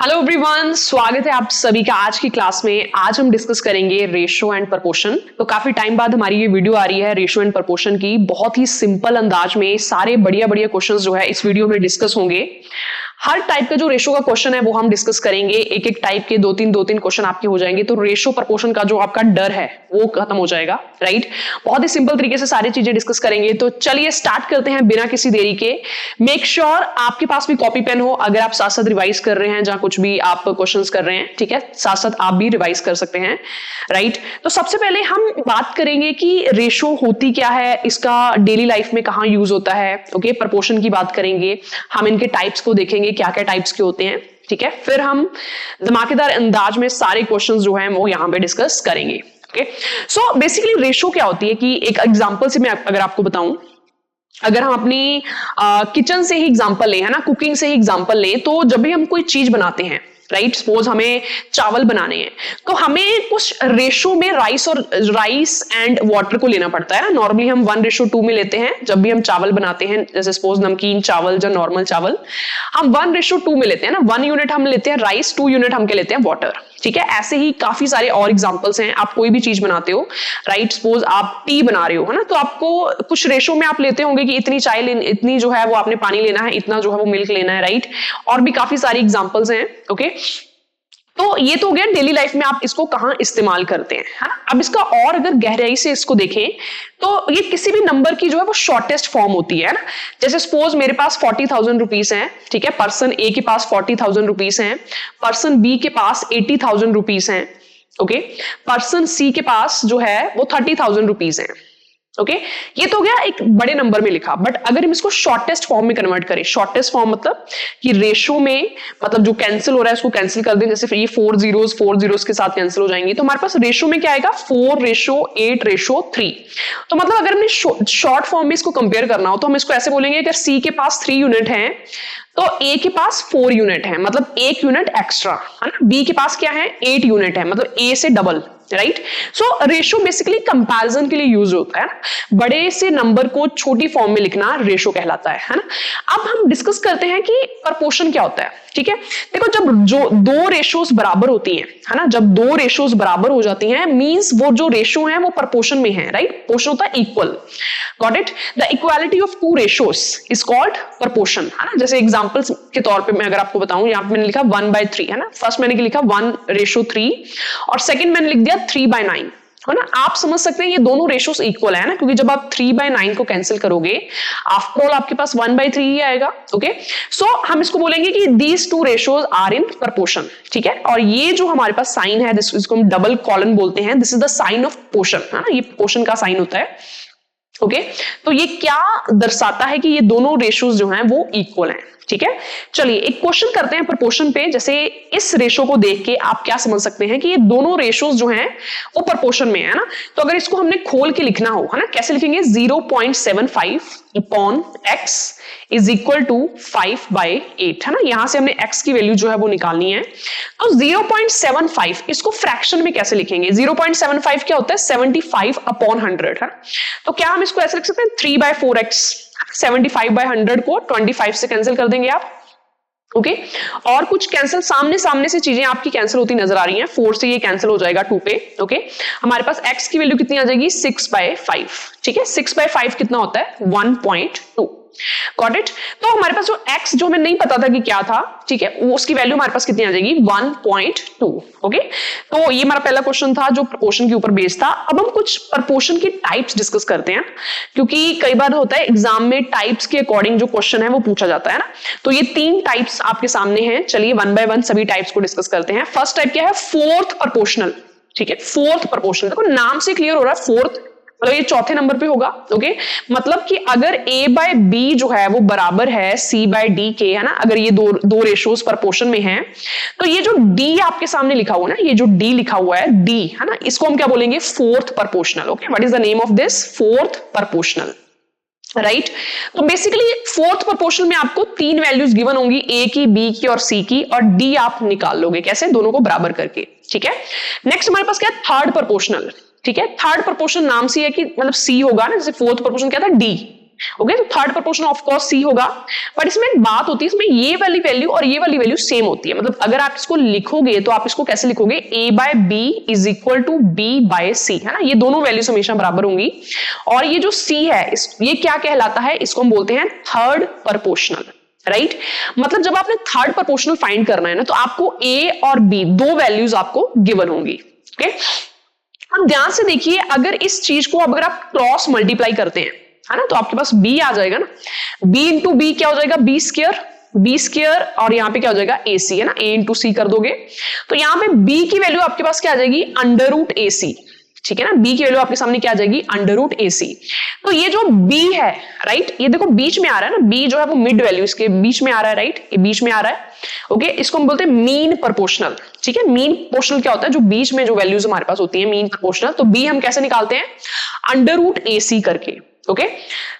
Hello everyone, स्वागत है आप सभी का आज की क्लास में। आज हम डिस्कस करेंगे रेशो एंड प्रपोर्शन। तो काफी टाइम बाद हमारी ये वीडियो आ रही है रेशो एंड प्रपोर्शन की। बहुत ही सिंपल अंदाज में सारे बढ़िया बढ़िया क्वेश्चंस जो है इस वीडियो में डिस्कस होंगे। हर टाइप का जो रेशो का क्वेश्चन है वो हम डिस्कस करेंगे। एक एक टाइप के दो तीन क्वेश्चन आपके हो जाएंगे, तो रेशो प्रपोर्शन का जो आपका डर है वो खत्म हो जाएगा। राइट, बहुत ही सिंपल तरीके से सारी चीजें डिस्कस करेंगे। तो चलिए स्टार्ट करते हैं बिना किसी देरी के। मेक श्योर आपके पास भी कॉपी पेन हो, अगर आप साथ साथ रिवाइज कर रहे हैं, जहां कुछ भी आप क्वेश्चंस कर रहे हैं, ठीक है, साथ साथ आप भी रिवाइज कर सकते हैं। राइट, तो सबसे पहले हम बात करेंगे कि रेशो होती क्या है, इसका डेली लाइफ में कहां यूज होता है। ओके, प्रपोर्शन की बात करेंगे, हम इनके टाइप्स को देखेंगे क्या क्या टाइप्स के होते हैं। ठीक है, फिर हम धमाकेदार अंदाज में सारे क्वेश्चंस जो हैं वो यहां पे डिस्कस करेंगे। ओके, सो बेसिकली रेशो क्या होती है कि एक एग्जांपल से मैं अगर आपको बताऊं, अगर हम अपनी किचन से ही एग्जांपल लें, है ना, कुकिंग से ही एग्जांपल लें, तो जब भी हम कोई चीज बनाते हैं, राइट, सपोज हमें चावल बनाने हैं, तो हमें कुछ रेशो में राइस एंड वाटर को लेना पड़ता है ना। नॉर्मली हम 1:2 में लेते हैं जब भी हम चावल बनाते हैं, जैसे सपोज नमकीन चावल या नॉर्मल चावल, हम 1:2 में लेते हैं ना। 1 यूनिट हम लेते हैं राइस, 2 यूनिट हम के लेते हैं वाटर। ठीक है, ऐसे ही काफी सारे और एग्जांपल्स हैं। आप कोई भी चीज बनाते हो, राइट, सपोज आप टी बना रहे हो, है ना, तो आपको कुछ रेशो में आप लेते होंगे कि इतनी चाय इतनी जो है वो आपने पानी लेना है, इतना जो है वो मिल्क लेना है। राइट, और भी काफी सारी एग्जांपल्स हैं। ओके, तो ये तो हो गया डेली लाइफ में आप इसको कहां इस्तेमाल करते हैं, है ना। अब इसका और अगर गहराई से इसको देखें तो ये किसी भी नंबर की जो है वो शॉर्टेस्ट फॉर्म होती है ना। जैसे सपोज मेरे पास 40,000 रुपीज है, ठीक है, पर्सन ए के पास 40,000 रुपीज है, पर्सन बी के पास 80,000 रुपीज है, ओके, पर्सन सी के पास जो है वो 30,000 रुपीज है। ओके, ये तो गया एक बड़े नंबर में लिखा। बट अगर हम इसको शॉर्टेस्ट फॉर्म में कन्वर्ट करें, शॉर्टेस्ट फॉर्म मतलब कि रेशो में, मतलब जो कैंसिल हो रहा है उसको कैंसिल कर दें, जैसे ये 4 जीरोस के साथ कैंसिल हो जाएंगी, तो हमारे पास रेशो में क्या आएगा, 4:8:3। तो मतलब अगर हमने शॉर्ट फॉर्म में इसको कंपेयर करना हो तो हम इसको ऐसे बोलेंगे, अगर सी के पास 3 यूनिट है तो ए के पास 4 यूनिट है, मतलब 1 यूनिट एक्स्ट्रा, है ना। बी के पास क्या है, 8 यूनिट है, मतलब ए से डबल। राइट, सो रेशो बेसिकली कंपैरिजन के लिए यूज होता है ना। बड़े से नंबर को छोटी फॉर्म में लिखना रेशो कहलाता है ना। अब हम डिस्कस करते हैं कि प्रपोर्शन क्या होता है। ठीक है, देखो, जब जो दो रेशोस बराबर होती हैं, है ना, जब दो रेशोस बराबर हो जाती हैं, मींस वो जो रेशो है वो प्रपोर्शन में है। राइट, पोर्शन होता है equal. Got it, the equality of two ratios is called proportion, है ना। जैसे एग्जांपल्स के तौर पे मैं अगर आपको बताऊं, यहां पे मैंने लिखा 1/3, है ना। फर्स्ट मैंने लिखा 1:3 और सेकंड मैंने लिख दिया 3/9, है ना। आप समझ सकते हैं ये दोनों रेशोस इक्वल है ना, क्योंकि जब आप 3/9 को कैंसिल करोगे, आफ्टर ऑल आपके पास 1/3 ही आएगा। ओके, सो हम इसको बोलेंगे कि these two ratios are in proportion. ठीक है, और ये जो हमारे पास साइन है, इसको हम डबल कॉलन बोलते हैं, this is the sign of portion, है ना, ये पोर्शन का साइन होता है। ओके, तो ये क्या दर्शाता है कि ये दोनों रेशोस जो हैं वो इक्वल हैं। ठीक है, चलिए एक क्वेश्चन करते हैं प्रपोर्शन पे। जैसे इस रेशो को देख के आप क्या समझ सकते हैं कि ये दोनों रेशोस जो हैं वो प्रपोर्शन में है ना। तो अगर इसको हमने खोल के लिखना हो, है ना, कैसे लिखेंगे, 0.75 upon x is equal to 5/8, है ना। यहां से हमने x की वैल्यू जो है वो निकालनी है। तो 0.75 इसको फ्रैक्शन में कैसे लिखेंगे, 0.75 क्या होता है, 75 अपॉन 100, है। तो क्या हम इसको ऐसे लिख सकते हैं, 3/4x, 75/100 को 25 से कैंसिल कर देंगे आप। ओके, और कुछ कैंसिल सामने से चीजें आपकी कैंसिल होती नजर आ रही हैं। 4 से ये कैंसिल हो जाएगा 2 पे। ओके, हमारे पास x की वैल्यू कितनी आ जाएगी, 6/5। ठीक है, 6/5 कितना होता है, 1.2। गॉट इट, तो हमारे पास जो x जो हमें नहीं पता था कि क्या था, ठीक है, उसकी वैल्यू हमारे पास कितनी आ जाएगी, 1.2। ओके, तो ये हमारा पहला क्वेश्चन था जो प्रपोर्शन के ऊपर बेस्ड था। अब हम कुछ प्रपोर्शन की टाइप्स डिस्कस करते हैं, क्योंकि कई बार होता है एग्जाम में टाइप्स के अकॉर्डिंग जो क्वेश्चन है वो पूछा जाता है ना। तो ये 3 टाइप्स आपके सामने हैं। चलिए 1 बाय 1 सभी टाइप्स को डिस्कस करते हैं। फर्स्ट टाइप क्या है, फोर्थ प्रपोर्शनल। ठीक है, फोर्थ प्रपोर्शनल, देखो नाम से क्लियर हो रहा है, फोर्थ मतलब ये चौथे नंबर पे होगा। ओके, मतलब कि अगर a/b जो है वो बराबर है c/d के, है ना, अगर ये दो रेशोस प्रपोर्शन में हैं, तो ये जो d आपके सामने लिखा हुआ है ना, ये जो d लिखा हुआ है d, है ना, इसको हम क्या बोलेंगे, fourth proportional. Okay, what is the name of this, fourth proportional. Right, तो बेसिकली फोर्थ प्रपोर्शनल में आपको 3 वैल्यूज गिवन होंगी, a की, b की और c की, और d आप निकाल लोगे कैसे, दोनों को बराबर करके। ठीक है, नेक्स्ट हमारे पास क्या है, थर्ड प्रपोर्शनल। ठीक है, थर्ड प्रपोर्शन नाम से है कि मतलब C होगा ना, जैसे फोर्थ प्रपोर्शन क्या था D, ओके, तो थर्ड प्रोपोर्शन ऑफ कोर्स सी होगा, बट इसमें एक बात होती है, इसमें ये वाली वैल्यू और ये वाली वैल्यू सेम होती है। मतलब अगर आप इसको लिखोगे तो आप इसको कैसे लिखोगे, a by b is equal to b by c, है ना, ये दोनों वैल्यूज हमेशा बराबर होंगी। और ये जो c है ये क्या कहलाता है, इसको हम बोलते हैं थर्ड प्रोपोर्शनल, राइट। मतलब जब आपने थर्ड प्रोपोर्शनल फाइंड करना है ना, तो आपको a और b दो वैल्यूज आपको गिवन होंगी। ओके, अब ध्यान से देखिए, अगर इस चीज को अगर आप क्रॉस मल्टीप्लाई करते हैं, है ना, तो आपके पास b आ जाएगा ना, b इंटू बी क्या हो जाएगा, बी स्क्वायर, और यहाँ पे क्या हो जाएगा ac, है ना, a इंटू सी कर दोगे तो यहाँ पे b की वैल्यू आपके पास क्या आ जाएगी, अंडर रूट ac, ठीक है ना, b की वैल्यू आपके सामने क्या आ जाएगी, अंडर रूट ac। तो ये जो b है, राइट, ये देखो बीच में आ रहा है ना, b जो है वो मिड वैल्यू इसके बीच में आ रहा है, राइट, ये बीच में आ रहा है। ओके, इसको हम बोलते हैं मीन प्रोपोर्शनल, ठीक है। मीन प्रोपोर्शनल क्या होता है, जो बीच में जो वैल्यूज हमारे पास होती है मीन प्रोपोर्शनल। तो b हम कैसे निकालते हैं, अंडर रूट ac करके। ओके,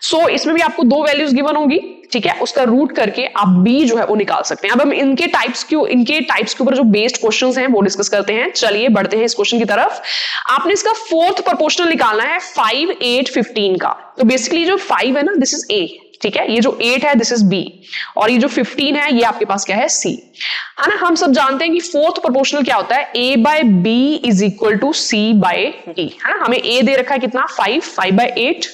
सो इसमें भी आपको दो वैल्यूज गिवन होंगी, ठीक है, उसका रूट करके आप b जो है वो निकाल सकते हैं। अब हम इनके टाइप्स के ऊपर जो बेस्ड क्वेश्चंस हैं वो डिस्कस करते हैं। चलिए बढ़ते हैं इस क्वेश्चन की तरफ। आपने इसका फोर्थ प्रोपोर्शनल निकालना है 5, 8, 15 का। तो बेसिकली जो 5 है ना, दिस इज a, ठीक है, ये जो 8 है दिस इज b, और ये जो 15 है ये आपके पास क्या है, c, है ना। हम सब जानते हैं कि फोर्थ प्रोपोर्शनल क्या होता है, a by b is equal to c by d, है ना। हमें a दे रखा है कितना, 5 बाय 8,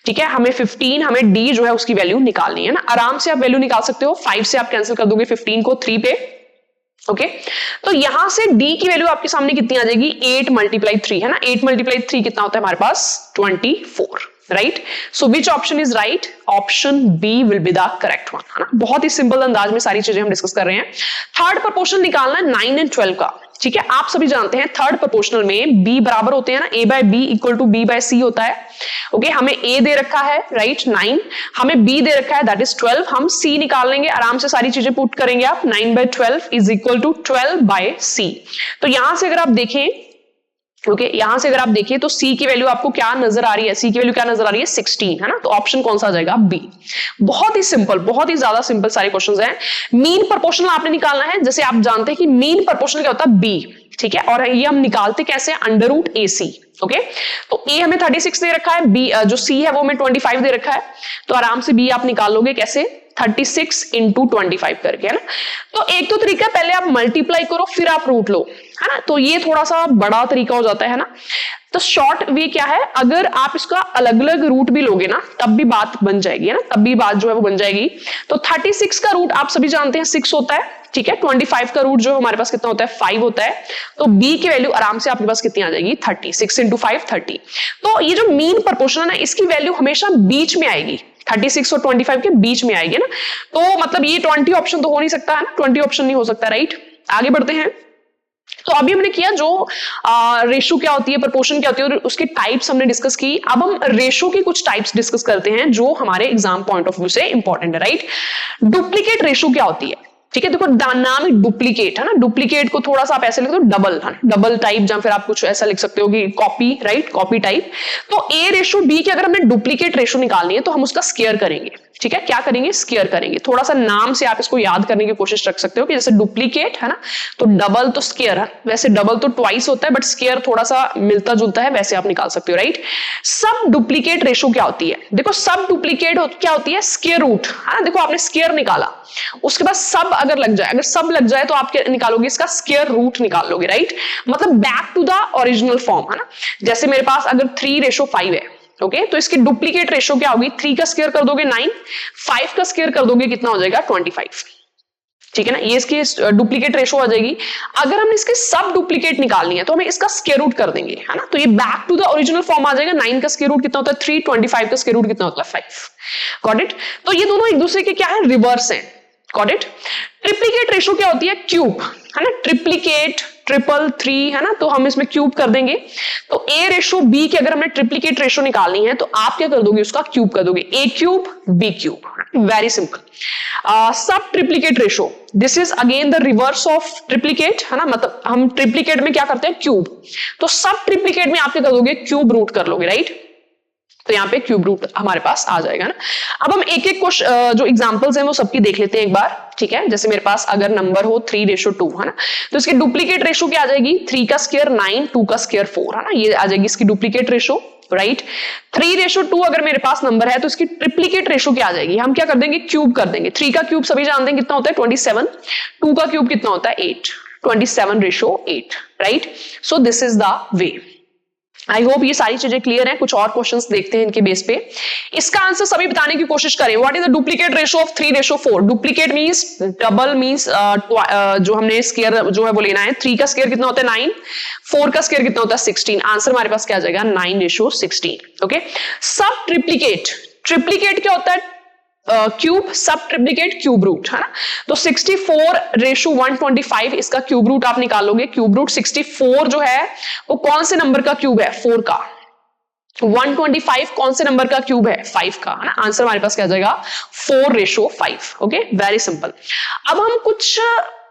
ठीक है, हमें 15, हमें d जो है उसकी वैल्यू निकालनी है ना। आराम से आप वैल्यू निकाल सकते हो, 5 से आप कैंसिल कर दोगे 15 को 3 पे। ओके, तो यहां से d की वैल्यू आपके सामने कितनी आ जाएगी, 8 मल्टीप्लाई 3, है ना, 8 मल्टीप्लाई 3 कितना होता है हमारे पास, 24, right. So which option is right, option B will be the correct one, है ना। बहुत ही सिंपल अंदाज में सारी चीजें हम डिस्कस कर रहे हैं। थर्ड प्रोपोर्शनल निकालना है 9 एंड 12 का, ठीक है। आप सभी जानते हैं थर्ड प्रोपोर्शनल में b बराबर होते हैं ना, a by b equal to b by c होता है। ओके, हमें a दे रखा है, राइट, 9, हमें b दे रखा है दैट इज 12, हम c निकाल लेंगे, आराम से सारी चीजें पुट करेंगे आप, 9 by 12 is equal to 12 by c। तो यहां से अगर आप देखें, ओके, यहां से अगर आप देखिए तो c की वैल्यू आपको क्या नजर आ रही है, c की वैल्यू क्या नजर आ रही है, 16, है ना। तो ऑप्शन कौन सा आ जाएगा, b। बहुत ही सिंपल, बहुत ही ज्यादा सिंपल सारे क्वेश्चंस हैं। मीन प्रोपोर्शनल आपने निकालना है, जैसे आप जानते हैं कि मीन प्रोपोर्शनल क्या होता है, b, ठीक है, और ये हम निकालते कैसे, अंडर रूट ac। ओके, तो a हमें 36 दे रखा है, b जो c है वो हमें 25 दे रखा है, तो आराम से b आप निकाल लोगे कैसे, 36 इंटू 25 करके, है ना। तो एक तो तरीका पहले आप मल्टीप्लाई करो फिर आप रूट लो, है ना, तो ये थोड़ा सा बड़ा तरीका हो जाता है ना। तो शॉर्ट वे क्या है, अगर आप इसका अलग अलग रूट भी लोगे ना तब भी बात बन जाएगी, है ना, तब भी बात जो है वो बन जाएगी। तो 36 का रूट आप सभी जानते हैं 6 होता है, ठीक है। 25 का रूट जो हमारे पास कितना होता है, 5 होता है। तो b की वैल्यू आराम से आपके पास कितनी आ जाएगी, 30, 6 इंटू 5 30। तो ये जो मीन प्रोपोर्शनल है इसकी वैल्यू हमेशा बीच में आएगी, 36 और 25 के बीच में आएगी ना। तो मतलब ये 20 ऑप्शन तो हो नहीं सकता है ना, 20 ऑप्शन नहीं हो सकता, राइट। आगे बढ़ते हैं। तो अभी हमने किया जो रेशो क्या होती है, प्रोपोर्शन क्या होती है, और उसके टाइप्स हमने डिस्कस की। अब हम रेशो की कुछ टाइप्स डिस्कस करते हैं जो हमारे एग्जाम पॉइंट ऑफ व्यू से इंपॉर्टेंट है, राइट। डुप्लीकेट रेशो क्या होती है, ठीक है, देखो नाम ही डुप्लीकेट है ना, डुप्लीकेट को थोड़ा सा आप ऐसे लिख दो डबल, है ना, डबल टाइप, या फिर आप कुछ ऐसा लिख सकते हो कि कॉपी, राइट, कॉपी टाइप। तो a रेशो b की अगर हमने डुप्लीकेट रेशो निकालनी है तो हम उसका स्क्वायर करेंगे, ठीक है, क्या करेंगे, स्क्वायर करेंगे। थोड़ा सा नाम से आप इसको याद करने की कोशिश रख सकते हो कि जैसे डुप्लीकेट है ना, तो डबल तो स्क्वायर है, वैसे डबल तो ट्वाइस होता है बट स्क्वायर थोड़ा सा मिलता जुलता है, वैसे आप निकाल सकते हो, राइट। सब डुप्लीकेट रेशो क्या होती है, देखो सब डुप्लीकेट क्या होती है, स्क्वायर रूट, है ना। देखो आपने स्क्वायर निकाला, उसके बाद सब अगर लग जाए, अगर सब लग जाए तो आप क्या निकालोगे, इसका स्क्वायर रूट निकाल लोगे, राइट। मतलब back to the original form, है ना। जैसे मेरे पास अगर 3:5 है, ओके, तो इसकी डुप्लीकेट रेशो क्या होगी, 3 का स्क्वायर कर दोगे 9, 5 का स्क्वायर कर दोगे कितना हो जाएगा, 25, ठीक है ना। ये इसकी डुप्लीकेट रेशो आ जाएगी। अगर हमने इसके सब डुप्लीकेट निकालनी है तो हमें इसका स्क्वायर रूट कर देंगे, है ना। तो ये back to the original form आ जाएगा। 9 का स्क्वायर रूट कितना होता है 3, 25 का स्क्वायर रूट कितना होता है 5। Got it. तो ये दोनों एक दूसरे के क्या है, रिवर्स है। Got it. ट्रिप्लीकेट रेशो क्या होती है, क्यूब, है ना। ट्रिप्लीकेट, ट्रिपल, 3, है ना, तो हम इसमें क्यूब कर देंगे। तो a रेशो b की अगर हमने ट्रिप्लीकेट रेशो निकालनी है तो आप क्या कर दोगे, उसका क्यूब कर दोगे, a cube b cube, very simple. Sub triplicate ratio, this is again the reverse of triplicate, है ना। मतलब हम ट्रिप्लीकेट में क्या करते हैं, क्यूब, तो सब ट्रिप्लीकेट में आप क्या कर दोगे, क्यूब रूट कर लोगे, राइट। तो यहाँ पे क्यूब रूट हमारे पास आ जाएगा ना। अब हम एक एक जो एग्जांपल्स हैं वो सबकी देख लेते हैं एक बार, ठीक है। जैसे मेरे पास अगर नंबर हो 3:2 है ना, तो इसकी डुप्लीकेट रेशो क्या आ जाएगी, 3 का स्क्वायर 9, 2 का स्क्वायर 4 है ना, ये आ जाएगी इसकी डुप्लीकेट रेशो, राइट। 3:2 अगर मेरे पास नंबर है तो इसकी ट्रिप्लीकेट रेशो क्या आ जाएगी, हम क्या कर देंगे, क्यूब कर देंगे। 3 का क्यूब सभी जानते हैं कितना होता है 27, 2 का क्यूब कितना होता है 8, 27:8, right. So this is the way. I hope ये सारी चीजें क्लियर हैं। कुछ और क्वेश्चंस देखते हैं इनके बेस पे। इसका आंसर सभी बताने की कोशिश करें। What is the duplicate ratio of 3:4? Duplicate means double means जो हमने स्क्वायर जो है वो लेना है। 3 का स्क्वायर कितना होता है 9, 4 का स्क्वायर कितना होता है 16। आंसर हमारे पास क्या आ जाएगा 9:16। ओके। सब ट्रिप्लीकेट, ट्रिप्लीकेट क्या होता है क्यूब, सब ट्रिप्लीकेट क्यूब रूट है ना। तो 64:125 इसका क्यूब रूट आप निकालोगे। क्यूब रूट 64 जो है वो कौन से नंबर का क्यूब है, 4 का। 125 कौन से नंबर का क्यूब है, 5 का, है ना। आंसर हमारे पास क्या आ जाएगा 4:5। Okay, very simple. अब हम कुछ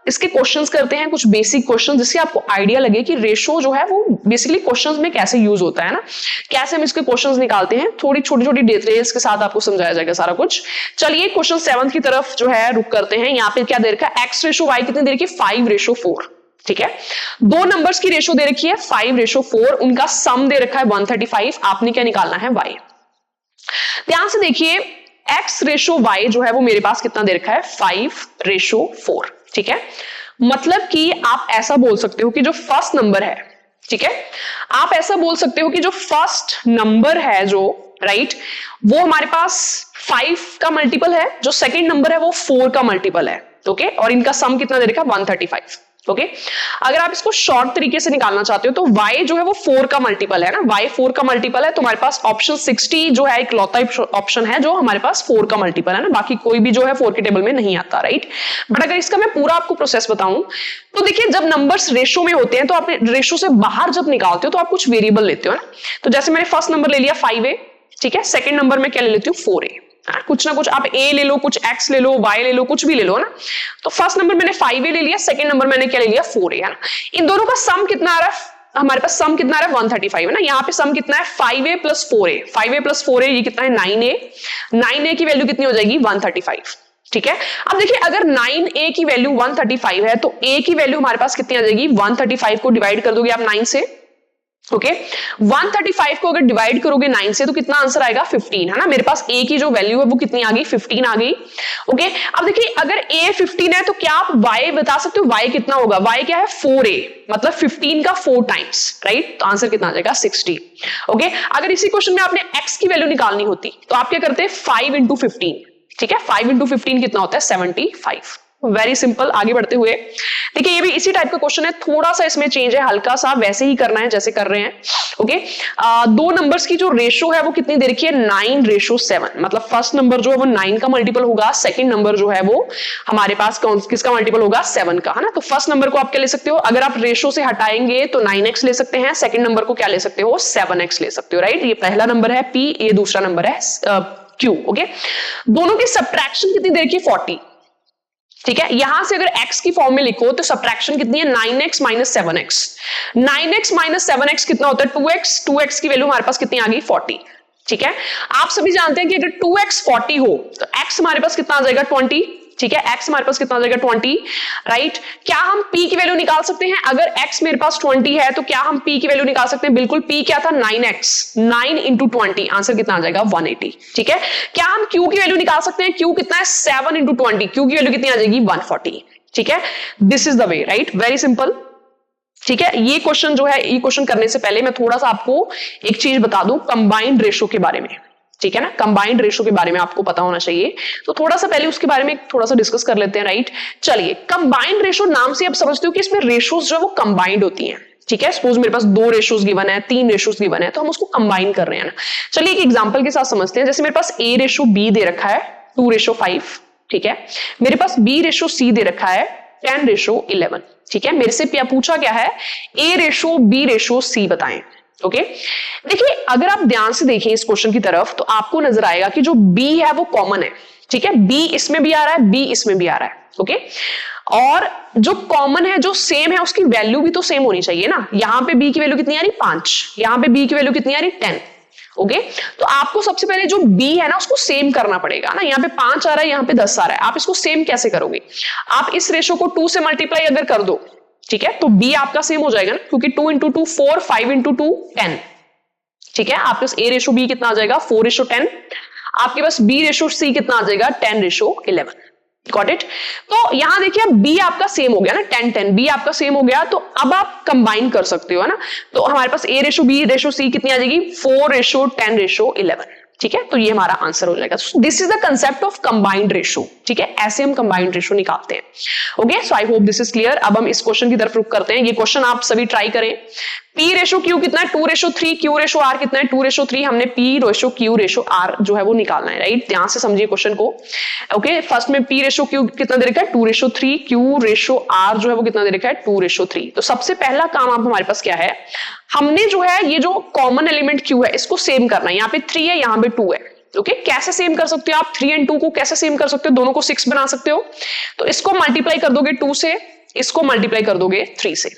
इसके क्वेश्चंस करते हैं, कुछ बेसिक क्वेश्चन, जिससे आपको आइडिया लगे कि रेशो जो है वो बेसिकली क्वेश्चंस में कैसे यूज होता है ना, कैसे हम इसके क्वेश्चंस निकालते हैं। थोड़ी छोटी छोटी डिटेल्स के साथ आपको समझाया जाएगा सारा कुछ। चलिए क्वेश्चन 7 की तरफ जो है रुक करते हैं। यहाँ पे क्या दे रखा है, x/y कितनी दे रखी है 5:4, ठीक है। दो नंबर्स की रेशो दे रखी है 5:4, उनका सम दे रखा है 135। आपने क्या निकालना है y। ध्यान से देखिए x/y जो है वो मेरे पास कितना दे रखा है 5:4, ठीक है। मतलब कि आप ऐसा बोल सकते हो कि जो फर्स्ट नंबर है, ठीक है, आप ऐसा बोल सकते हो कि जो फर्स्ट नंबर है जो, राइट, वो हमारे पास 5 का मल्टीपल है, जो सेकंड नंबर है वो 4 का मल्टीपल है, ओके। और इनका सम कितना दे रखा है 135, ओके। अगर आप इसको शॉर्ट तरीके से निकालना चाहते हो तो y जो है वो 4 का मल्टीपल है ना, y 4 का मल्टीपल है, तो हमारे पास ऑप्शन 60 जो है एक लौता ऑप्शन है जो हमारे पास 4 का मल्टीपल है ना, बाकी कोई भी जो है 4 के टेबल में नहीं आता, राइट। बट अगर इसका मैं पूरा आपको प्रोसेस बताऊं तो देखिए जब नंबर्स रेशो में होते हैं तो आप रेशो से बाहर जब निकालते हो तो आप कुछ वेरिएबल लेते हो ना। तो जैसे मैंने फर्स्ट नंबर ले लिया 5a, ठीक है, सेकंड नंबर में क्या ले लेती हूँ 4a, कुछ ना कुछ आप a ले लो, कुछ x ले लो, y ले लो, कुछ भी ले लो ना। तो फर्स्ट नंबर मैंने 5a ले लिया, सेकंड नंबर मैंने क्या ले लिया 4a, है ना। इन दोनों का सम कितना आ रहा है, हमारे पास सम कितना आ रहा है 135, है ना। यहाँ पे सम कितना है 5a + 4a, 5a + 4a ये कितना है 9a, 9a की वैल्यू कितनी हो जाएगी 135, ठीक है। अब देखिए अगर 9a की वैल्यू 135 है तो a की वैल्यू हमारे पास कितनी आ जाएगी, 135 को डिवाइड कर दोगे आप 9 से, ओके। 135 को अगर डिवाइड करोगे 9 से तो कितना आंसर आएगा 15, है ना। मेरे पास a की जो वैल्यू है वो कितनी आ गई 15 आ गई, ओके। अब देखिए अगर a 15 है तो क्या आप y बता सकते हो, y कितना होगा, y क्या है 4a, मतलब 15 का 4 टाइम्स, राइट। तो आंसर कितना आ जाएगा 60, ओके। अगर इसी क्वेश्चन में आपने x की वैल्यू निकालनी होती तो आप क्या करते 5 × 15, ठीक है। 5 × 15 कितना होता है 75। Very simple. आगे बढ़ते हुए देखिए ये भी इसी टाइप का क्वेश्चन है, थोड़ा सा इसमें चेंज है, हल्का सा वैसे ही करना है जैसे कर रहे हैं, ओके। दो नंबर्स की जो रेशो है वो कितनी दे रखी है 9:7, मतलब फर्स्ट नंबर जो है वो 9 का मल्टीपल होगा, सेकंड नंबर जो है वो हमारे पास किसका मल्टीपल होगा 7 का, है ना। तो फर्स्ट नंबर को आप क्या ले सकते हो, अगर आप रेशो से हटाएंगे तो 9x ले सकते हैं, सेकंड नंबर को क्या ले सकते हो 7x ले सकते हो, राइट। ये पहला नंबर है p, ये दूसरा नंबर है q, ओके। दोनों की सब्ट्रैक्शन कितनी दे रखी है 40, ठीक है। यहां से अगर x की फॉर्म में लिखो तो सब्ट्रैक्शन कितनी है 9x - 7x, 9x - 7x कितना होता है 2x, 2x की वैल्यू हमारे पास कितनी आ गई 40, ठीक है। आप सभी जानते हैं कि अगर 2x 40 हो तो x हमारे पास कितना आ जाएगा 20, ठीक है। x हमारे पास कितना आ जाएगा 20, राइट। क्या हम p की वैल्यू निकाल सकते हैं, अगर x मेरे पास 20 है तो क्या हम p की वैल्यू निकाल सकते हैं, बिल्कुल। p क्या था 9x, 9 × 20, आंसर कितना आ जाएगा 180, ठीक है। क्या हम q की वैल्यू निकाल सकते हैं, q कितना है 7 × 20, q की वैल्यू कितनी आ जाएगी 140, ठीक है। This is the way, right, very simple, ठीक है। ये क्वेश्चन जो है, ये क्वेश्चन करने से पहले मैं थोड़ा सा आपको एक चीज बता दूं कंबाइंड रेशो के बारे में, ठीक है ना। कंबाइंड रेशो के बारे में आपको पता होना चाहिए, तो थोड़ा सा पहले उसके बारे में थोड़ा सा डिस्कस कर लेते हैं, राइट। चलिए कंबाइंड रेशो नाम से आप समझते हो कि इसमें रेशोज जो है वो कंबाइंड होती हैं, ठीक है। सपोज मेरे पास 2 रेशोज गिवन है, 3 रेशोज गिवन है, तो हम उसको कंबाइन कर रहे हैं ना। चलिए एक एग्जांपल के साथ समझते हैं। जैसे मेरे पास a/b दे रखा है 2:5, ठीक है। मेरे पास b/c दे रखा है 10:11, ठीक है। मेरे से पूछा क्या है a/b/c बताएं, ओके। देखिए अगर आप ध्यान से देखें इस क्वेश्चन की तरफ तो आपको नजर आएगा कि जो b है वो कॉमन है, ठीक है। b इसमें भी आ रहा है, b इसमें भी आ रहा है, ओके। और जो कॉमन है, जो सेम है, उसकी वैल्यू भी तो सेम होनी चाहिए ना। यहां पे b की वैल्यू कितनी आ रही 5, यहां पे b की वैल्यू कितनी आ रही 10, ओके तो आपको सबसे पहले जो b है ना उसको सेम करना पड़ेगा ना। यहाँ पे 5 आ रहा है, यहाँ पे 10 आ रहा है, आप इसको सेम कैसे करोगे? आप इस रेशो को 2 से मल्टीप्लाई अगर कर दो, ठीक है, तो b आपका सेम हो जाएगा ना, क्योंकि 2 इंटू 2 4, 5 इंटू 2 10, ठीक है। आपके पास a रेशो b कितना आ जाएगा 4:10, आपके पास b रेशो c कितना आ जाएगा 10:11। Got it? तो यहां देखिए b आपका सेम हो गया ना, 10:10, b आपका सेम हो गया, तो अब आप कंबाइन कर सकते हो, है ना। तो हमारे पास a ratio b ratio c कितनी आ जाएगी 4:10:11, ठीक है। तो ये हमारा आंसर हो जाएगा। This is the concept of combined ratio, ठीक है, ऐसे हम कंबाइंड रेशो निकालते हैं। Okay, so I hope this is clear. अब हम इस क्वेश्चन की तरफ रुख करते हैं। ये क्वेश्चन आप सभी ट्राई करें। P रेशो Q कितना है 2:3, Q रेशो R कितना है 2:3, हमने P ratio Q ratio R जो है वो निकालना है, राइट। ध्यान से समझिए क्वेश्चन को। ओके, फर्स्ट में P रेशो Q कितना दे रखा है 2:3, Q रेशो R जो है वो कितना दे रखा है 2:3। तो सबसे पहला काम आप हमारे पास क्या है, हमने जो है ये जो कॉमन एलिमेंट Q है इसको सेम करना है। यहाँ पे 3 है, यहाँ पे 2 है। ओके, कैसे सेम कर सकते हो आप 3 और 2 को कैसे सेम कर सकते हो, दोनों को 6 बना सकते हो। तो इसको मल्टीप्लाई कर दोगे 2 से, इसको मल्टीप्लाई कर दोगे 3 से,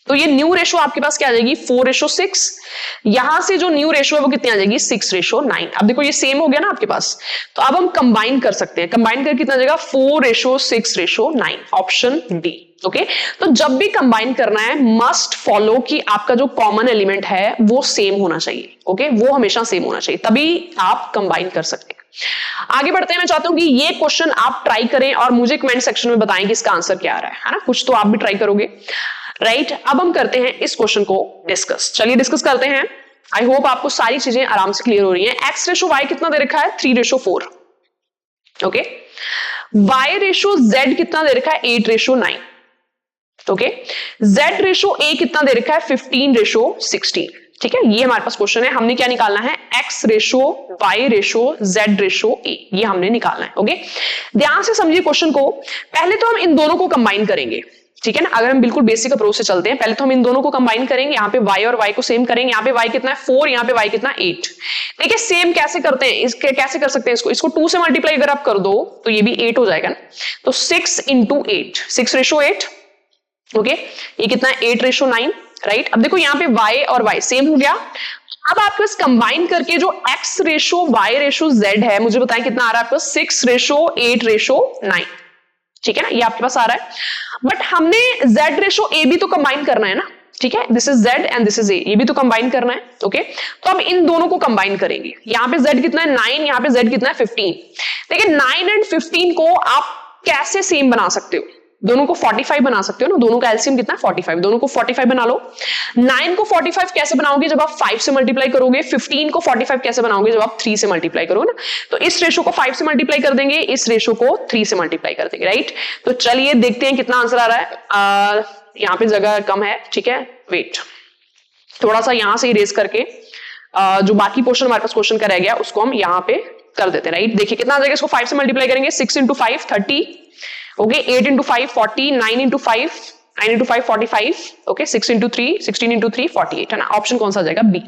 तो ये न्यू रेशो आपके पास क्या आ जाएगी 4:6। यहां से जो न्यू रेशो है वो कितनी आ जाएगी 6:9। अब देखो ये सेम हो गया ना आपके पास, तो अब हम कंबाइन कर सकते हैं। कंबाइन करके कितना आ जाएगा 4:6:9, ऑप्शन डी। ओके, तो जब भी कंबाइन करना है मस्ट फॉलो कि आपका जो कॉमन एलिमेंट है वो सेम होना चाहिए। ओके, वो हमेशा सेम होना चाहिए, तभी आप कंबाइन कर सकते हैं। आगे बढ़ते हैं। मैं चाहता हूं कि ये क्वेश्चन आप ट्राई करें और मुझे कमेंट सेक्शन में बताएं कि इसका आंसर क्या आ रहा है ना। कुछ तो आप भी ट्राई करोगे, राइट। अब हम करते हैं इस क्वेश्चन को डिस्कस। चलिए डिस्कस करते हैं। आई होप आपको सारी चीजें आराम से क्लियर हो रही हैं। x रेशो y कितना दे रखा है 3:4। ओके, y रेशो z कितना दे रखा है 8:9। ओके, z रेशो a कितना दे रखा है 15:16। ठीक है, ये हमारे पास क्वेश्चन है। हमने क्या निकालना है x ratio y ratio z ratio a, ये हमने निकालना है। ओके, ध्यान से समझिए क्वेश्चन को। पहले तो हम इन दोनों को कंबाइन करेंगे, ठीक है ना। अगर हम बिल्कुल बेसिक अप्रोच से चलते हैं, पहले तो हम इन दोनों को कंबाइन करेंगे। यहाँ पे y और y को सेम करेंगे। यहाँ पे y कितना है 4, यहाँ पे y कितना 8। देखिए सेम कैसे करते हैं, इसके कैसे कर सकते हैं इसको 2 से मल्टीप्लाई अगर आप कर दो तो ये भी 8 हो जाएगा ना। तो 6 इंटू 8, 6:8। ओके, ये कितना है 8:9, राइट। अब देखो यहाँ पे y और y सेम हो गया। अब आपको इस कंबाइन करके जो x ratio y ratio z है, मुझे बताएं कितना आ रहा है आपको 6:8:9, ठीक है ना। ये आपके पास आ रहा है। बट हमने z रेशो a भी तो कंबाइन करना है ना, ठीक है। This is z and this is a, ये भी तो कंबाइन करना है। ओके, तो हम इन दोनों को कंबाइन करेंगे। यहाँ पे z कितना है 9, यहाँ पे z कितना है 15। देखिए 9 एंड 15 को आप कैसे सेम बना सकते हो, दोनों को 45 बना सकते हो ना। दोनों का एलसीएम कितना है 45, दोनों को 45 बना लो। 9 को 45 कैसे बनाओगे जब आप 5 से मल्टीप्लाई करोगे। 15 को 45 कैसे बनाओगे जब आप 3 से मल्टीप्लाई करोगे ना। तो इस रेशो को 5 से मल्टीप्लाई कर देंगे, इस रेशो को 3 से मल्टीप्लाई कर देंगे, राइट। तो चलिए देखते हैं कितना आंसर आ रहा है। यहाँ पे जगह कम है, ठीक है, वेट थोड़ा सा यहाँ से इरेज करके जो बाकी पोर्शन हमारे पास क्वेश्चन का रह गया उसको हम यहाँ पे कर देते हैं, राइट। देखिए कितना आ जाएगा, इसको 5 से मल्टीप्लाई करेंगे। 6 into 5 30, okay, 8 into 5 40, 9 into 5 45, okay, 6 into 3 16 into 3 48, है ना। ऑप्शन कौन सा आ जाएगा बी।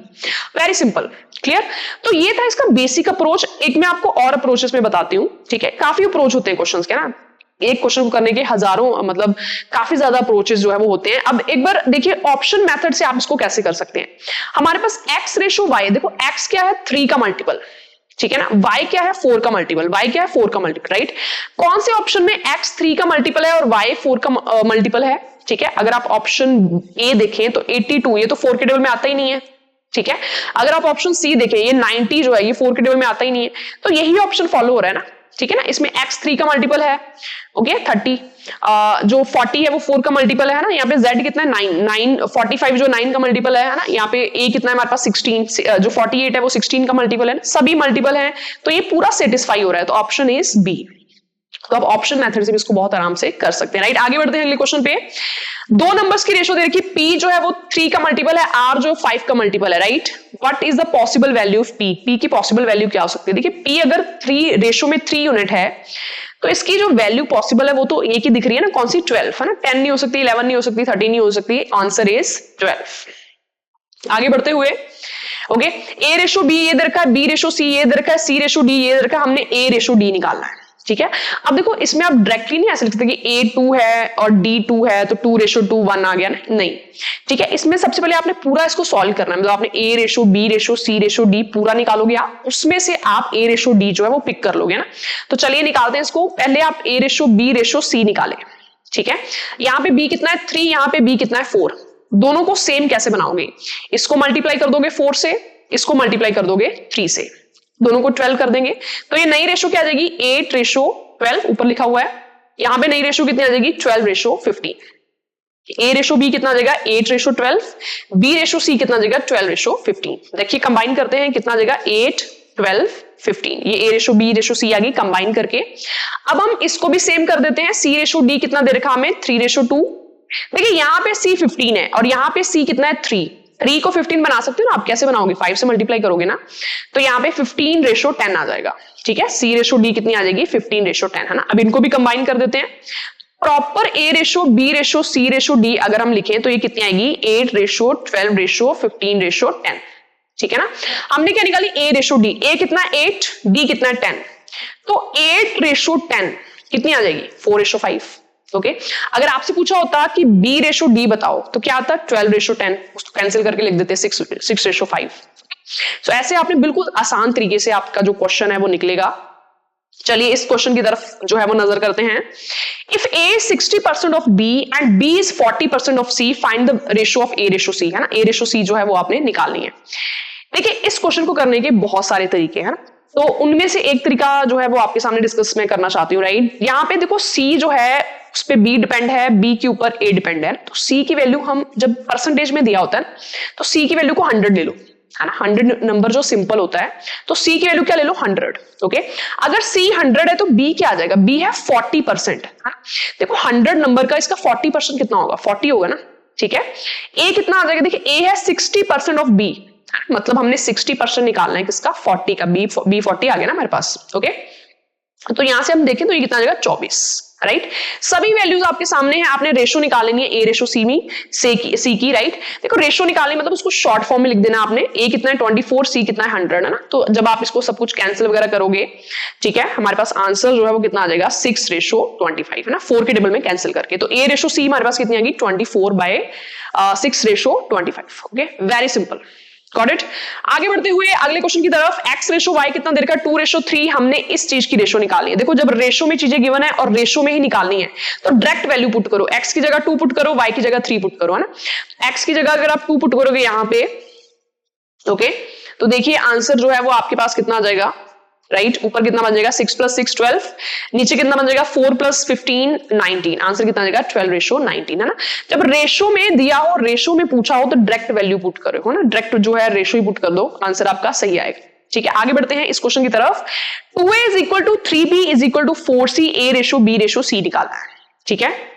Very simple, clear. तो ये था इसका बेसिक अप्रोच। एक मैं आपको और अप्रोचेस में बताती हूँ, ठीक है। काफी अप्रोच होते हैं क्वेश्चंस के ना, एक क्वेश्चन को करने के हजारों, मतलब काफी ज्यादा अप्रोचेस जो है वो होते हैं। अब एक बार देखिए ऑप्शन मेथड से आप इसको कैसे कर सकते हैं। हमारे पास x रेशो y, देखो x क्या है 3 का मल्टीपल, ठीक है ना। y क्या है 4 का मल्टीपल, y क्या है 4 का मल्टीपल, राइट। कौन से ऑप्शन में x 3 का मल्टीपल है और y 4 का मल्टीपल है, ठीक है। अगर आप ऑप्शन ए देखें तो 82, ये तो 4 के टेबल में आता ही नहीं है, ठीक है। अगर आप ऑप्शन सी देखें ये 90 जो है ये 4 के टेबल में आता ही नहीं है। तो यही ऑप्शन फॉलो हो रहा है ना, ठीक है ना। इसमें x 3 का मल्टीपल है, ओके 30, जो 40 है वो 4 का मल्टीपल है ना। यहाँ पे z कितना है 9 45 जो 9 का मल्टीपल है ना। यहाँ पे a कितना है हमारे पास 16, जो 48 है वो 16 का मल्टीपल है ना। सभी मल्टीपल है तो ये पूरा सेटिस्फाई हो रहा है, तो ऑप्शन इज बी। तो आप ऑप्शन मेथड से भी इसको बहुत आराम से कर सकते हैं, राइट। आगे बढ़ते हैं अगले क्वेश्चन पे। दो नंबर्स की रेशो दे रखी, p जो है वो 3 का मल्टीपल है, r जो 5 का मल्टीपल है, right. What is the possible value of p, p की पॉसिबल वैल्यू क्या हो सकती है। देखिए p अगर 3 रेशो में 3 यूनिट है तो इसकी जो वैल्यू पॉसिबल है वो तो एक ही दिख रही है ना, कौन सी 12, है ना। 10 नहीं हो सकती, 11 नहीं हो सकती, 13 नहीं हो सकती, आंसर इज 12। आगे बढ़ते हुए, ओके, a रेशो b ये दे रखा है, b रेशो c ये दे रखा है, c रेशो d ये दे रखा है, हमने a रेशो d निकालना है, ठीक है। अब देखो इसमें आप डायरेक्टली नहीं ऐसे लिख सकते कि A 2 है और D 2 है तो 2:1 आ गया ना, नहीं। ठीक है, इसमें सबसे पहले आपने पूरा इसको सॉल्व करना है, मतलब आपने A:B:C:D पूरा निकालोगे आप, उसमें से आप A:D जो है वो पिक कर लोगे ना। तो चलिए निकालते हैं इसको। पहले आप A:B:C निकाले। ठीक है, यहाँ पे B कितना है 3, यहाँ पे B कितना है 4। दोनों को सेम कैसे बनाओगे, इसको मल्टीप्लाई कर दोगे 4 से, इसको मल्टीप्लाई कर दोगे 3 से, दोनों को 12 कर देंगे तो ये नई रेशो क्या आ जाएगी 8:12, ऊपर लिखा हुआ है। यहां पे नई रेशो कितनी आ जाएगी 12:15। A:B कितना आ जाएगा 8:12, B:C कितना आ जाएगा 12:15। देखिए कंबाइन करते हैं कितना आ जाएगा 8, 12, 15। ये A:B:C आ गई कंबाइन करके। अब हम इसको भी सेम कर देते हैं, C:D कितना दे रखा हमें 3:2। देखिए यहाँ पे C 15 है और यहाँ पे C कितना है 3 को 15 बना सकते हो ना आप, कैसे बनाओगे 5 से मल्टीप्लाई करोगे ना, तो यहाँ पे 15:10 आ जाएगा। ठीक है, C:D कितनी आ जाएगी 15:10 है ना। अब इनको भी कंबाइन कर देते हैं। प्रॉपर A:B:C:D अगर हम लिखें तो ये कितनी आएगी 8:12:15:10। ठीक है ना। हमने क्या निकाली A:D, A कितना 8, D कितना 10, तो 8:10 कितनी आ जाएगी 4:5। ओके, अगर आपसे पूछा होता कि B:D बताओ तो क्या आता 12:10, उसको कैंसिल करके लिख देते 6:5। सो ऐसे आपने बिल्कुल आसान तरीके से आपका जो क्वेश्चन है वो निकलेगा। चलिए इस क्वेश्चन की तरफ जो है वो नजर करते हैं। If A is 60% of B and B is 40% of C, find the ratio of A:C, है ना। A:C जो है वो आपने निकालनी है। देखिए इस क्वेश्चन को करने के बहुत सारे तरीके हैं, तो उनमें से एक तरीका जो है वो आपके सामने डिस्कस में करना चाहती हूँ। राइट, यहाँ पे देखो C जो है उस पे B डिपेंड है, B के ऊपर A डिपेंड है, तो C की वैल्यू हम जब परसेंटेज में दिया होता है तो C की वैल्यू को 100 ले लो, है ना। 100 नंबर जो सिंपल होता है तो C की वैल्यू क्या ले लो 100। ओके, अगर C 100 है तो B क्या आ जाएगा, B है 40%। देखो 100 नंबर का इसका 40% कितना होगा 40 होगा ना। ठीक है, A कितना आ जाएगा, देखिए A है 60% ऑफ B, मतलब हमने 60% निकालना है किसका 40 का, B 40 आ गया ना हमारे पास। ओके, तो यहां से हम देखें तो ये कितना आ जाएगा 24। राइट, सभी वैल्यूज आपके सामने है, आपने रेशो निकालेंगे A:C में C की। राइट, देखो रेशो निकालने मतलब उसको शॉर्ट फॉर्म में लिख देना आपने, A कितना है 24, C कितना है 100, है ना। तो जब आप इसको सब कुछ कैंसिल वगैरह करोगे, ठीक है, हमारे पास आंसर जो है वो कितना आ जाएगा 6:25, है ना, 4 के टेबल में कैंसिल करके। तो A:C हमारे पास कितनी आ गई 24/6:25। Okay, very simple, got it. आगे बढ़ते हुए अगले क्वेश्चन की तरफ, X:Y कितना दे रखा है 2:3, हमने इस चीज की रेशो निकालनी है। देखो जब रेशो में चीजें गिवन है और रेशो में ही निकालनी है तो डायरेक्ट वैल्यू पुट करो, X की जगह 2 पुट करो, Y की जगह 3 पुट करो, है ना। X की जगह अगर आप 2 पुट करोगे यहाँ पे, ओके, तो देखिए आंसर जो है वो आपके पास कितना आ जाएगा। राइट, ऊपर कितना बन जाएगा 6 + 6 12, नीचे कितना बन जाएगा 4 + 15 19, आंसर कितना आ जाएगा 12:19, है ना। जब रेशो में दिया हो, रेशो में पूछा हो तो डायरेक्ट वैल्यू पुट करो, है ना, डायरेक्ट जो है रेशो ही पुट कर दो, आंसर आपका सही आएगा। ठीक है, आगे बढ़ते हैं इस क्वेश्चन की तरफ। 2A = 3B = 4C, A:B:C निकालना है। ठीक है,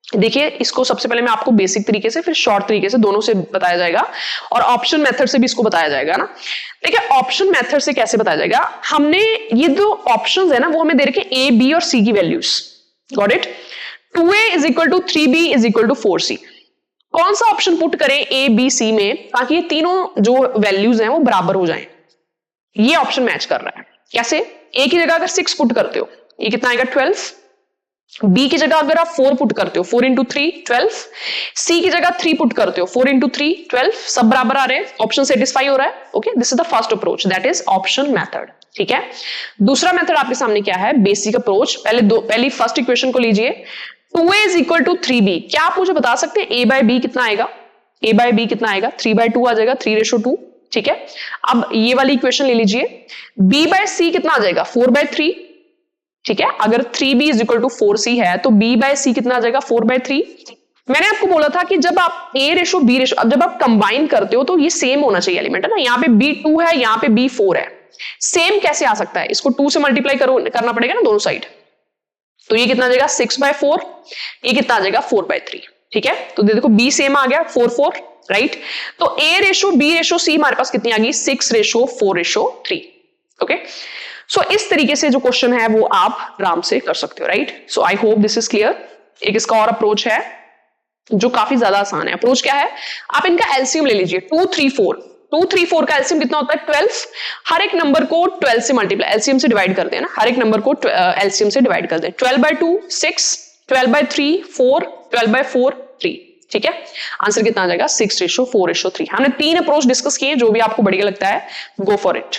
देखिए इसको सबसे पहले मैं आपको बेसिक तरीके से फिर शॉर्ट तरीके से दोनों से बताया जाएगा और ऑप्शन मेथड से भी इसको बताया जाएगा ना। देखिए ऑप्शन मेथड से कैसे बताया जाएगा, हमने ये दो ऑप्शंस है ना वो हमें दे रखे A, B और C की values, got it. 2A = 3B = 4C, कौन सा ऑप्शन पुट करें A, B, C में ताकि ये तीनों जो वैल्यूज हैं वो बराबर हो जाएं। ये ऑप्शन मैच कर रहा है, कैसे, A की जगह अगर 6 पुट करते हो ये कितना आएगा 12, B की जगह अगर आप 4 पुट करते हो 4 × 3 12, C की जगह 3 पुट करते हो 4 × 3 12, सब बराबर आ रहे हैं, ऑप्शन सेटिस्फाई हो रहा है। Okay, this is the first approach, that is option method. ठीक है, दूसरा मेथड आपके सामने क्या है, बेसिक अप्रोच। पहली फर्स्ट इक्वेशन को लीजिए, 2A = 3B, क्या आप मुझे बता सकते हैं A/B कितना आएगा, A/B कितना आएगा 3/2 आ जाएगा, 3:2। ठीक है, अब ये वाली इक्वेशन ले लीजिए, B/C कितना आ जाएगा 4/3। ठीक है, अगर 3B = 4C है तो B/C कितना आ जाएगा 4/3। मैंने आपको बोला था कि जब आप A:B अब जब आप कंबाइन करते हो तो ये सेम होना चाहिए एलिमेंट, है ना। यहाँ पे B 2 है, यहाँ पे B 4 है, सेम कैसे आ सकता है, इसको 2 से मल्टीप्लाई करना पड़ेगा ना दोनों साइड, तो ये कितना आ जाएगा 6/4, ये कितना आ जाएगा 4/3। ठीक है, तो देखो B सेम आ गया 4 4, राइट। तो A:B:C हमारे पास कितनी आ गई 6:4:3। ओके, सो इस तरीके से जो क्वेश्चन है वो आप आराम से कर सकते हो, right. So I hope this is clear. एक इसका और अप्रोच है जो काफी ज्यादा आसान है। अप्रोच क्या है, आप इनका एलसीएम ले लीजिए 2 3 4, 2 3 4 का एलसीएम कितना होता है 12। हर एक नंबर को 12 से मल्टीप्लाई एलसीएम से डिवाइड करते हैं ना, हर एक नंबर को एलसीएम से डिवाइड करते हैं। 12/2 6, 12/3 4, 12/4 3। ठीक है, आंसर कितना आ जाएगा 6:4:3। हमने 3 अप्रोच डिस्कस किए, जो भी आपको बढ़िया लगता है go for it.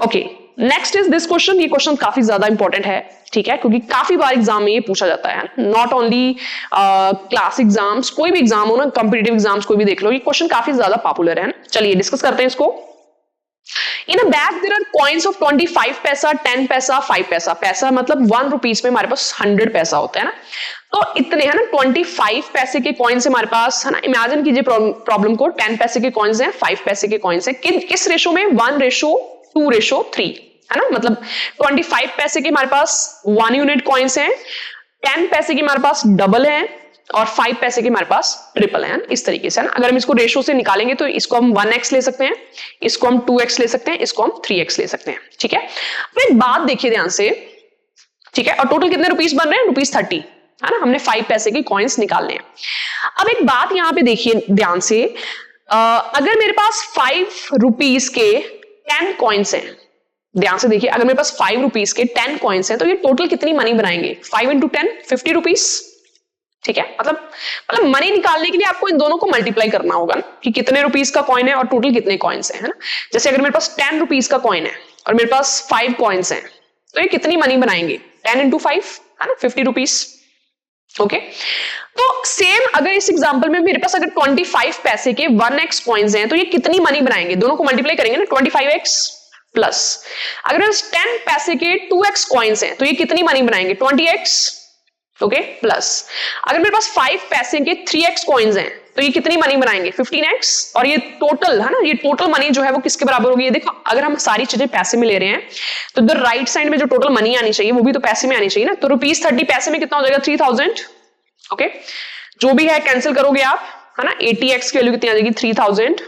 Okay, next is this question. ये क्वेश्चन काफी ज्यादा इंपॉर्टेंट है, ठीक है, क्योंकि काफी बार एग्जाम में ये पूछा जाता है, नॉट ओनली क्लास एग्जाम्स, कोई भी एग्जाम हो ना, कॉम्पिटिटिव एग्जाम्स कोई भी देख लो, ये क्वेश्चन काफी ज्यादा पॉपुलर है। चलिए डिस्कस करते हैं इसको। In a bag there are coins of 25 paisa, 10 पैसा, 5 पैसा। पैसा मतलब 1 रुपीज में हमारे पास 100 पैसा होता है ना, तो इतने है ना 25 पैसे के कॉइन्स हमारे पास है ना। इमेजिन कीजिए प्रॉब्लम को, 10 पैसे के कॉइन्स हैं, 5 पैसे के कॉइन्स हैं, किस रेशो में, 1:2:3 है ना। मतलब 25 पैसे के हमारे पास 1 यूनिट कॉइन्स हैं, 10 पैसे के हमारे पास डबल है, और 5 पैसे के हमारे पास ट्रिपल है, इस तरीके से है ना। अगर हम इसको रेशो से निकालेंगे तो इसको हम 1x ले सकते हैं, इसको हम 2x ले सकते हैं, इसको हम 3x ले सकते हैं। ठीक है, अब एक बात देखिए ध्यान से, ठीक है, और टोटल कितने रुपीस बन रहे हैं, ₹30 है ना। हमने 5 पैसे के कॉइन्स निकालने हैं। अब एक बात यहां पे देखिए ध्यान से, अगर मेरे पास 5 रुपीस के 10 कॉइन्स हैं, ध्यान से देखिए, अगर मेरे पास 5 रुपीस के 10 कॉइन्स हैं तो ये टोटल कितनी मनी बनाएंगे, 5 × 10 50 रुपीस। ठीक है, मतलब मनी निकालने के लिए आपको इन दोनों को मल्टीप्लाई करना होगा ना, कि कितने रुपीस का कॉइन है और टोटल कितने कॉइन्स हैं, है ना। जैसे अगर मेरे पास 10 रुपीस का कॉइन है और मेरे पास 5 कॉइन्स हैं, तो ये कितनी मनी बनाएंगे, 10 × 5 है ना, 50 रुपीस। ओके, तो सेम अगर इस एग्जांपल में मेरे पास अगर 25 पैसे के 1x कॉइन्स हैं, तो ये कितनी मनी बनाएंगे, दोनों को मल्टीप्लाई करेंगे ना, 25x प्लस। अगर 10 पैसे के 2x कॉइन्स हैं, तो ये कितनी मनी बनाएंगे, 20x। ओके, प्लस अगर मेरे पास 5 पैसे के 3x कॉइन्स हैं, तो ये कितनी मनी बनाएंगे, 15x। और ये टोटल है ना, ये टोटल मनी जो है वो किसके बराबर होगी, ये देखो, अगर हम सारी चीजें पैसे में ले रहे हैं तो इधर राइट साइड में जो टोटल मनी आनी चाहिए वो भी तो पैसे में आनी चाहिए ना। तो ₹30 पैसे में कितना हो जाएगा, 3000। ओके, जो भी है कैंसिल करोगे आप, है ना। 80x की वैल्यू कितनी आ जाएगी, 3000।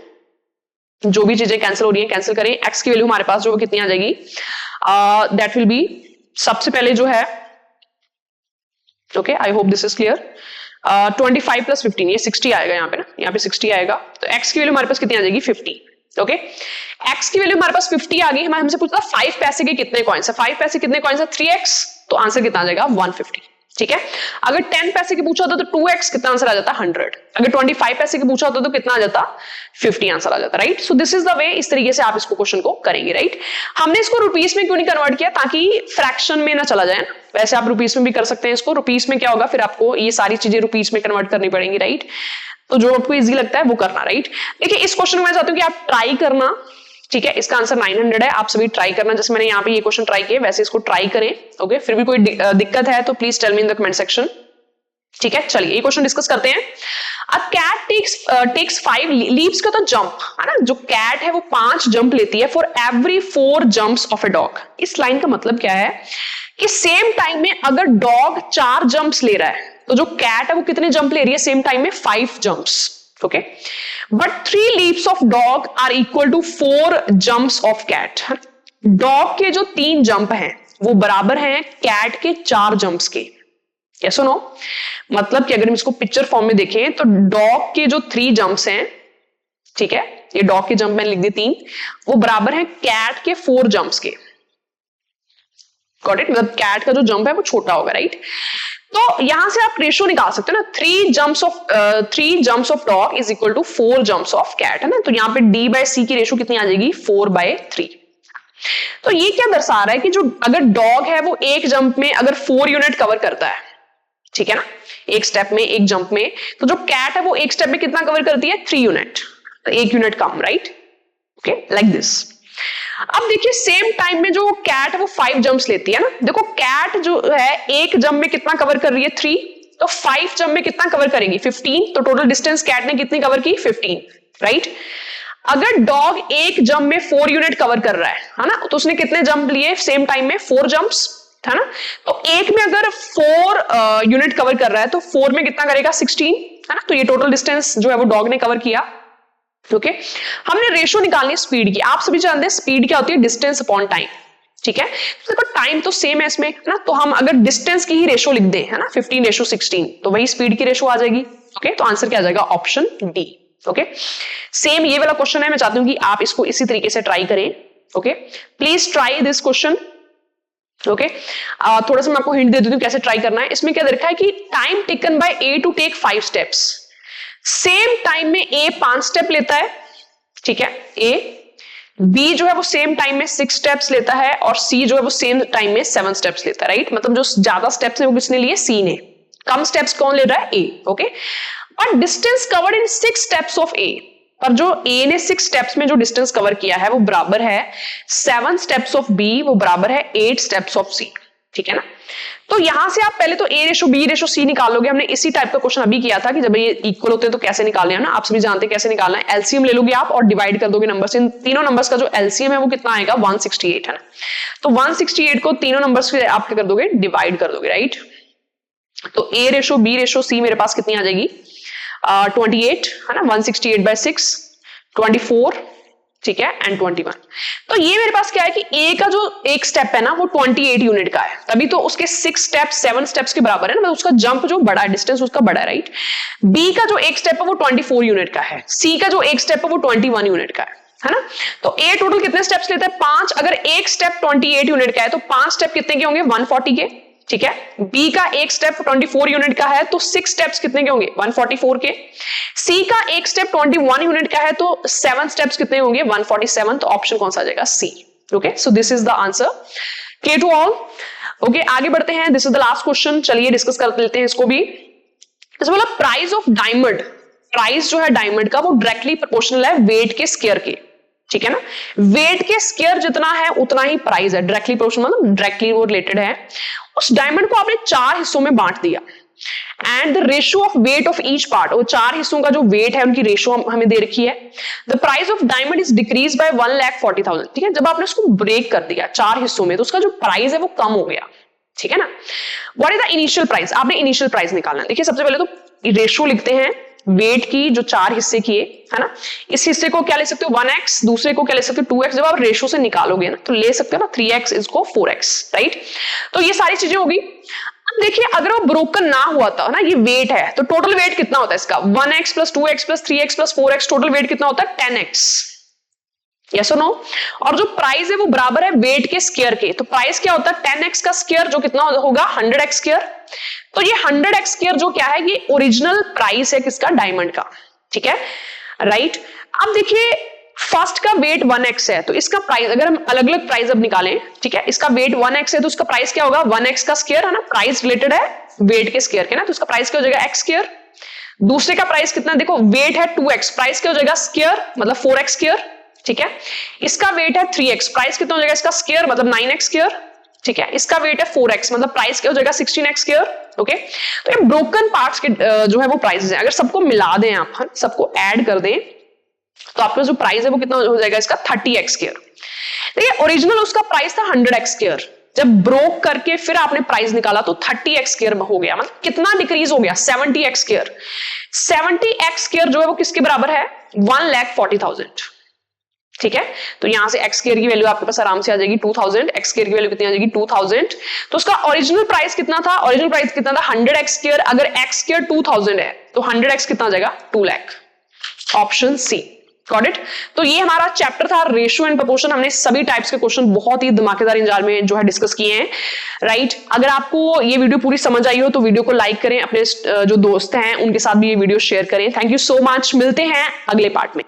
जो भी चीजें कैंसिल हो रही है कैंसिल करें। x की वैल्यू हमारे पास जो कितनी आ जाएगी, दैट विल बी, सबसे पहले जो है, okay, I hope this is clear, 25 + 15, ये 60 आएगा यहाँ पे ना, यहाँ पे 60 आएगा। तो x की वैल्यू हमारे पास कितनी आ जाएगी, 50। ओके, x की वैल्यू हमारे पास 50 आ गई। हमसे पूछता 5 पैसे के कितने कॉइन्स है, 5 पैसे कितने कॉइन्स है, 3x। तो आंसर कितना आ जाएगा, 150। ठीक है, अगर 10 पैसे की पूछा होता तो 2x, कितना आंसर आ जाता, 100। अगर 25 पैसे की पूछा होता तो कितना आ जाता, 50 आंसर आ जाता, right. So this is the way, इस तरीके से आप इसको क्वेश्चन को करेंगे, राइट। हमने इसको रुपीस में क्यों नहीं कन्वर्ट किया, ताकि फ्रैक्शन में ना चला जाए ना। वैसे आप रुपीस में भी कर सकते हैं इसको, रुपीस में क्या होगा, फिर आपको ये सारी चीजें रुपीस में कन्वर्ट करनी पड़ेंगी, राइट। तो जो आपको इजी लगता है वो करना, राइट। देखिए इस क्वेश्चन में मैं चाहती हूँ कि आप ट्राई करना, ठीक है। इसका आंसर 900 है, आप सभी ट्राई करना, जैसे मैंने यहाँ पे ये क्वेश्चन ट्राई किया वैसे इसको ट्राई करें। ओके, फिर भी कोई दिक्कत है तो please tell me in the comment section. ठीक है, चलिए ये क्वेश्चन डिस्कस करते हैं। अ कैट टेक्स 5 लीप्स का तो जंप है ना, जो कैट है वो 5 जंप लेती है for every 4 jumps of a dog. इस लाइन का मतलब क्या है कि सेम टाइम में अगर डॉग 4 जंप्स ले रहा है तो जो कैट है वो कितने जंप ले रही है सेम टाइम में, 5 jumps. Okay, but 3 leaps of dog are equal to 4 jumps of cat. Dog के जो 3 जंप हैं वो बराबर हैं कैट के 4 जंप्स के। यस और नो, मतलब कि अगर हम इसको पिक्चर फॉर्म में देखें तो डॉग के जो 3 जंप्स हैं, ठीक है, ये डॉग के जंप मैंने लिख दिए 3, वो बराबर हैं कैट के 4 जंप्स के। गॉट इट, मतलब कैट का जो जंप है वो छोटा होगा, राइट। तो यहां से आप रेशियो निकाल सकते हो ना, 3 jumps of dog is equal to 4 jumps of cat, है ना। तो यहाँ पे D/C की रेशियो कितनी आ जाएगी, 4/3। तो ये क्या दर्शा रहा है कि जो अगर डॉग है वो एक जंप में अगर 4 यूनिट कवर करता है, ठीक है ना, एक स्टेप में, एक जंप में, तो जो कैट है वो एक स्टेप में कितना कवर करती है, 3 यूनिट, तो 1 unit come, right. Okay, like this. अब देखिए सेम टाइम में जो कैट है वो 5 जंप्स लेती है ना। देखो कैट जो है एक जंप में कितना कवर कर रही है, 3, तो 5 जंप में कितना कवर करेगी, 15। तो टोटल डिस्टेंस कैट ने कितनी कवर की, 15, राइट। अगर डॉग एक जंप में 4 यूनिट कवर कर रहा है ना, तो उसने कितने जंप लिए सेम टाइम में, 4 जंप्स, है ना। तो एक में अगर 4 यूनिट कवर कर रहा है तो 4 में कितना करेगा, 16, है ना। तो ये टोटल डिस्टेंस जो है वो डॉग ने कवर किया। ओके, हमने रेशो निकालनी है स्पीड की। आप सभी जानते हैं स्पीड क्या होती है, डिस्टेंस अपॉन टाइम, ठीक है। तो देखो टाइम तो सेम है इसमें, है ना, तो हम अगर डिस्टेंस की ही रेशो लिख दें, है ना, 15:16, तो वही स्पीड की रेशो आ जाएगी। ओके, तो आंसर क्या आ जाएगा, ऑप्शन डी। ओके, सेम ये वाला क्वेश्चन है, मैं चाहती हूं कि आप इसको इसी तरीके से ट्राई करें। Okay, please try this question. Okay, थोड़ा सा मैं आपको हिंट दे देती हूँ कैसे ट्राई करना है। इसमें क्या दे रखा है कि time taken by a to take 5 steps. Same time में ए 5 स्टेप लेता है, ठीक है, ए। बी जो है वो सेम टाइम में 6 स्टेप्स लेता है और सी जो है वो सेम टाइम में 7 स्टेप्स लेता है, राइट। मतलब जो ज्यादा स्टेप्स है वो किसने लिए, सी ने। कम स्टेप्स कौन ले रहा है, ए। ओके, और distance covered in 6 steps of a, पर जो ए ने 6 स्टेप्स में जो डिस्टेंस कवर किया है वो बराबर है 7 स्टेप्स ऑफ बी, वो बराबर है 8 स्टेप्स ऑफ सी, ठीक है ना। तो यहां से आप पहले तो ए रेशो बी रेशो सी निकालोगे। हमने इसी टाइप का क्वेश्चन अभी किया था कि जब ये इक्वल होते हैं तो कैसे निकालने हैं ना, आप सभी जानते हैं कैसे निकालना है। एलसीएम ले लोगे आप और डिवाइड कर दोगे नंबर से। इन तीनों नंबर्स का जो एलसीएम है वो कितना आएगा, 168 है ना। तो 168 को तीनों नंबर्स से आप क्या कर दोगे, डिवाइड कर दोगे, राइट। तो ए रेशो बी रेशो सी मेरे पास कितनी आ जाएगी, 28 है ना, 168/6, 24, ठीक है, एंड 21। तो ये मेरे पास क्या है कि ए का जो एक स्टेप है ना वो 28 यूनिट का है, तभी तो उसके 6 स्टेप 7 स्टेप्स के बराबर है ना, मतलब उसका जंप जो बड़ा है, डिस्टेंस उसका बड़ा है, राइट। बी का जो एक स्टेप है वो 24 यूनिट का है, सी का जो एक स्टेप है वो 21 यूनिट का है ना। तो ए टोटल कितने स्टेप्स लेता है, 5। अगर एक स्टेप 28 यूनिट का है तो 5 स्टेप कितने के होंगे, 140 के, ठीक है। बी का एक स्टेप 24 यूनिट का है तो 6 स्टेप्स कितने के होंगे, 144 के। सी का एक स्टेप 21 यूनिट का है तो 7 स्टेप्स कितने होंगे, 147। तो ऑप्शन कौन सा आ जाएगा, C. Okay, so this is the answer. Clear to all? Okay, आगे बढ़ते हैं। This is the last question, चलिए डिस्कस कर लेते हैं इसको भी। जैसे बोला प्राइस ऑफ डायमंड, प्राइस जो है डायमंड का वो डायरेक्टली प्रोपोर्शनल है वेट के स्क्वायर के, ठीक है ना। वेट के स्क्वायर जितना है उतना ही प्राइस है, डायरेक्टली प्रोपोर्शनल मतलब डायरेक्टली वो रिलेटेड है। उस डायमंड को आपने 4 हिस्सों में बांट दिया and the ratio of weight of each part, वो 4 हिस्सों का जो वेट है उनकी रेशियो हमें दे रखी है। The price of diamond is decrease by 1,40,000, ठीक है। जब आपने उसको ब्रेक कर दिया 4 हिस्सों में तो उसका जो प्राइस है वो कम हो गया, ठीक है ना। What is the initial price, आपने इनिशियल प्राइस निकालना है। देखिए सबसे पहले तो रेशियो लिखते हैं वेट की, जो 4 हिस्से किए है ना, इस हिस्से को क्या ले सकते हो 1x, दूसरे को क्या ले सकते हो 2x। जब आप रेशियो से निकालोगे ना तो ले सकते हो ना 3x, इसको 4x, राइट। तो ये सारी चीजें होगी। अब देखिए अगर वो ब्रोकन ना हुआ था ना, ये वेट है तो टोटल वेट कितना होता है इसका, 1x + 2x + 3x + 4x, total weight कितना होता है 10x, यस और नो। और जो प्राइस है वो बराबर है वेट के स्क्वायर के, तो प्राइस क्या होता है 10x का स्क्वायर जो कितना होगा 100x स्क्वायर। तो ये 100x स्क्वायर जो क्या है, ये ओरिजिनल प्राइस है किसका, डायमंड का, ठीक है, राइट। अब देखिए फर्स्ट का वेट 1x है तो इसका प्राइस, अगर हम अलग अलग प्राइस अब निकालें, ठीक है, इसका वेट 1x है तो उसका प्राइस क्या होगा 1x का स्क्वायर है ना, प्राइस रिलेटेड है वेट के स्क्वायर के ना, तो उसका प्राइस क्या हो जाएगा x स्क्वायर। दूसरे का प्राइस कितना, देखो वेट है 2x, प्राइस क्या हो जाएगा स्क्वायर मतलब 4x स्क्वायर, ठीक है। इसका वेट है 3x, प्राइस कितना हो जाएगा इसका स्क्वायर मतलब 9x स्क्वायर, ठीक है। इसका वेट है 4x मतलब प्राइस क्या हो जाएगा 16x स्क्वायर। ओके, तो ये ब्रोकन पार्ट्स के जो है वो प्राइसेस हैं, अगर सबको मिला दें आप, सबको ऐड कर दें तो आपका जो प्राइस है वो कितना हो जाएगा इसका 30x स्क्वायर। देखिए ओरिजिनल उसका प्राइस था 100x स्क्वायर, जब ब्रोक करके फिर आपने प्राइस निकाला तो 30x स्क्वायर हो गया, मतलब कितना डिक्रीज हो गया 70x स्क्वायर। 70x स्क्वायर जो है वो किसके बराबर है 1,40,000, ठीक है। तो यहां से x स्क्वायर की वैल्यू आपके पास आराम से आ जाएगी 2000, x स्क्वायर की वैल्यू कितनी आ जाएगी 2000। तो उसका ओरिजिनल प्राइस कितना था, ओरिजिनल प्राइस कितना था 100x स्क्वायर, अगर x स्क्वायर 2000 है तो 100x कितना आ जाएगा 2 lakh, option C, got it. तो ये हमारा चैप्टर था रेशियो एंड प्रोपोर्शन। हमने सभी टाइप्स के क्वेश्चन बहुत ही धमाकेदार अंदाज में जो है डिस्कस किए हैं, राइट। अगर आपको ये वीडियो पूरी समझ आई हो तो वीडियो को लाइक करें, अपने जो दोस्त हैं उनके साथ भी ये वीडियो शेयर करें। थैंक यू सो मच, मिलते हैं अगले पार्ट में।